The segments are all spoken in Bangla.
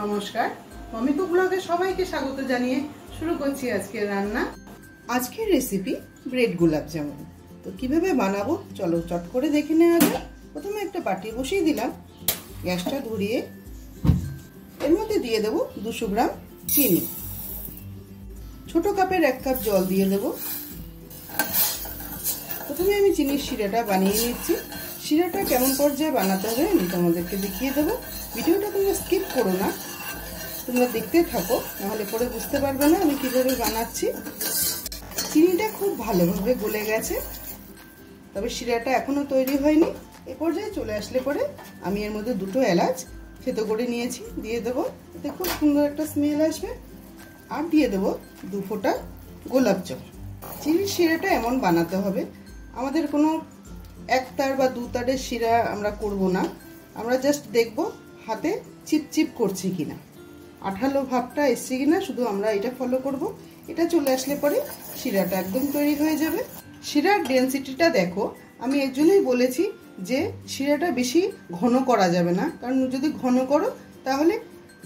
নমস্কার, মমি কুক ব্লগে সবাইকে স্বাগত জানিয়ে শুরু করছি আজকের রান্না। আজকের রেসিপি ব্রেড গোলাপ জামুন। তো কিভাবে বানাবো চলো চট করে দেখে নেওয়া যাক। প্রথমে একটা বাটি বসিয়ে দিলাম, গ্যাসটা ধরিয়ে এর মধ্যে দিয়ে দেবো 200 গ্রাম চিনি। ছোট কাপের 1 কাপ জল দিয়ে দেবো। প্রথমে আমি চিনির শিরাটা বানিয়ে নিচ্ছি। শিরাটা কেমন পর্যায়ে বানাতে হবে আমি তোমাদেরকে দেখিয়ে দেবো। ভিডিওটা তোমরা স্কিপ করো না, তোমরা দেখতে থাকো, নাহলে পরে বুঝতে পারবে না আমি কিভাবে বানাচ্ছি। চিনিটা খুব ভালোভাবে গলে গেছে, তবে শিরাটা এখনো তৈরি হয়নি। এ পর্যায়ে চলে আসলে পরে আমি এর মধ্যে 2টো এলাচ থেতো করে নিয়েছি, দিয়ে দেবো। এতে খুব সুন্দর একটা স্মেল আসবে। আর দিয়ে দেবো 2 ফোঁটা গোলাপ জল। চিনির শিরাটা এমন বানাতে হবে, আমাদের কোনো 1 তার বা 2 তারের শিরা আমরা করব না। আমরা জাস্ট দেখব হাতে চিপচিপ করছে কিনা, আঠালো ভাবটা এসছে কিনা, শুধু আমরা এটা ফলো করব। এটা চলে আসলে পরে শিরাটা একদম তৈরি হয়ে যাবে। শিরার ডেনসিটিটা দেখো, আমি এর জন্যই বলেছি যে শিরাটা বেশি ঘন করা যাবে না, কারণ যদি ঘন করো তাহলে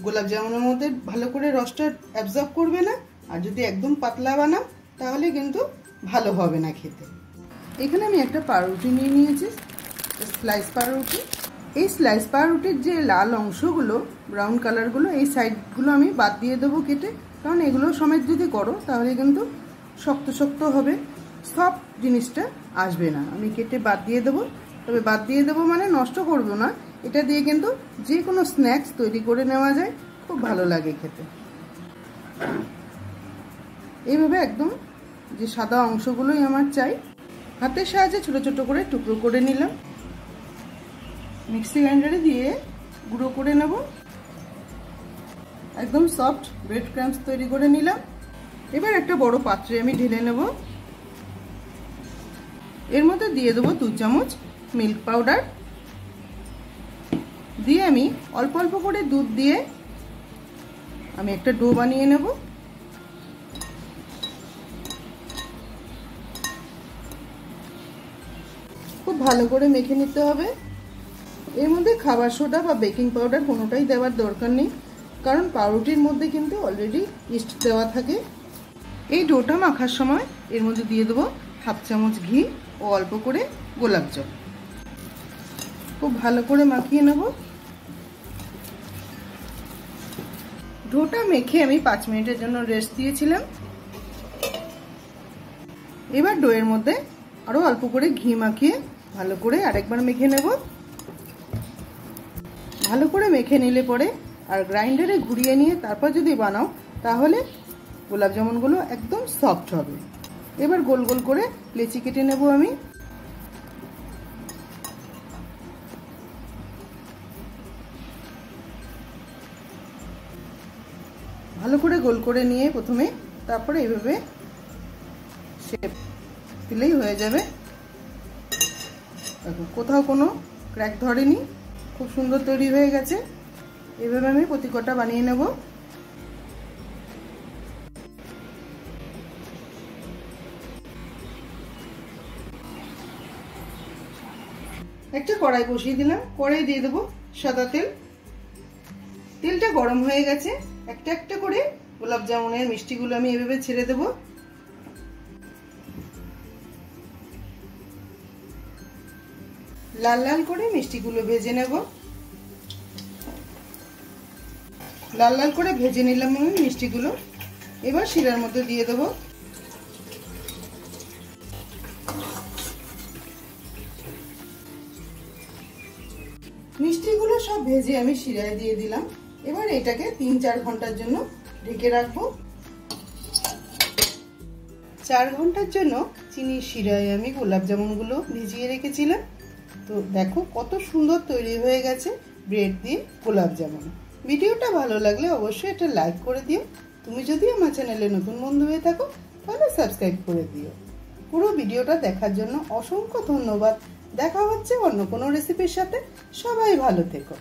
গোলাপ জামুনের মধ্যে ভালো করে রসটা অ্যাবজর্ব করবে না। আর যদি একদম পাতলা বানাও তাহলে কিন্তু ভালো হবে না খেতে। এখানে আমি একটা পাউরুটি নিয়ে নিয়েছি, স্লাইস পাউরুটি। এই স্লাইস পাউরুটির যে লাল অংশগুলো, ব্রাউন কালারগুলো, এই সাইডগুলো আমি বাদ দিয়ে দেবো কেটে, কারণ এগুলো সমেত যদি করো তাহলে কিন্তু শক্ত শক্ত হবে, সফট জিনিসটা আসবে না। আমি কেটে বাদ দিয়ে দেবো। তবে বাদ দিয়ে দেবো মানে নষ্ট করবো না। এটা দিয়ে কিন্তু যে কোনো স্ন্যাক্স তৈরি করে নেওয়া যায়, খুব ভালো লাগে খেতে। এইভাবে একদম যে সাদা অংশগুলোই আমার চাই, হাতের সাহায্যে ছোট ছোট করে টুকরো করে নিলাম। মিক্সি গ্রাইন্ডারে দিয়ে গুঁড়ো করে নেব। একদম সফট ব্রেড ক্রাম্বস তৈরি করে নিলাম। এবার একটা বড় পাত্রে আমি ঢেলে নেব। এর মধ্যে দিয়ে দেবো 2 চামচ মিল্ক পাউডার। দিয়ে আমি অল্প অল্প করে দুধ দিয়ে আমি একটা ডো বানিয়ে নেব। খুব ভালো করে মেখে নিতে হবে। এর মধ্যে খাবার সোডা বা বেকিং পাউডার কোনোটাই দেওয়ার দরকার নেই, কারণ পাউরুটির মধ্যে কিন্তু অলরেডি ইস্ট দেওয়া থাকে। এই ডোটা মাখার সময় এর মধ্যে দিয়ে দেবো 1/2 চামচ ঘি ও অল্প করে গোলাপ জল। খুব ভালো করে মাখিয়ে নেব। ডোটা মেখে আমি 5 মিনিটের জন্য রেস্ট দিয়েছিলাম। এবার ডোয়ের মধ্যে আরো অল্প করে ঘি মাখিয়ে ভালো করে আরেকবার মেখে নেব। ভালো করে মেখে নিলে পরে আর গ্রাইন্ডারে ঘুরিয়ে নিয়ে তারপর যদি বানাও তাহলে গোলাপ জামুনগুলো একদম সফট হবে। এবার গোল গোল করে লেচি কেটে নেব আমি। ভালো করে গোল করে নিয়ে প্রথমে, তারপরে এইভাবে শেপ দিলেই হয়ে যাবে। দেখো কোথাও কোনো ক্র্যাক ধরেনি, খুব সুন্দর তৈরি হয়ে গেছে। এভাবে আমি প্রতি কটা বানিয়ে নেব। একটা কড়াই বসিয়ে দিলাম। কড়াই দিয়ে দেবো সাদা তেল। তেলটা গরম হয়ে গেছে। একটা একটা করে গোলাপ জামুনের মিষ্টিগুলো আমি এভাবে ছেড়ে দেবো। লাল লাল করে মিষ্টিগুলো ভেজে নেব। লাল লাল করে ভেজে নিলাম আমি মিষ্টিগুলো। এবার শিরার মধ্যে দিয়ে দেবো। মিষ্টিগুলো সব ভেজে আমি শিরায় দিয়ে দিলাম। এবার এটাকে 3-4 ঘন্টার জন্য ঢেকে রাখবো। 4 ঘন্টার জন্য চিনির শিরায় আমি গোলাপ জামুনগুলো ভিজিয়ে রেখেছিলাম। তো দেখো কত সুন্দর তৈরি হয়ে গেছে ব্রেড দিয়ে গোলাপ জামুন। ভিডিওটা ভালো লাগলে অবশ্যই এটা লাইক করে দিও। তুমি যদি আমার চ্যানেলে নতুন বন্ধু হয়ে থাকো তাহলে সাবস্ক্রাইব করে দিও। পুরো ভিডিওটা দেখার জন্য অসংখ্য ধন্যবাদ। দেখা হচ্ছে অন্য কোনো রেসিপির সাথে। সবাই ভালো থেকো।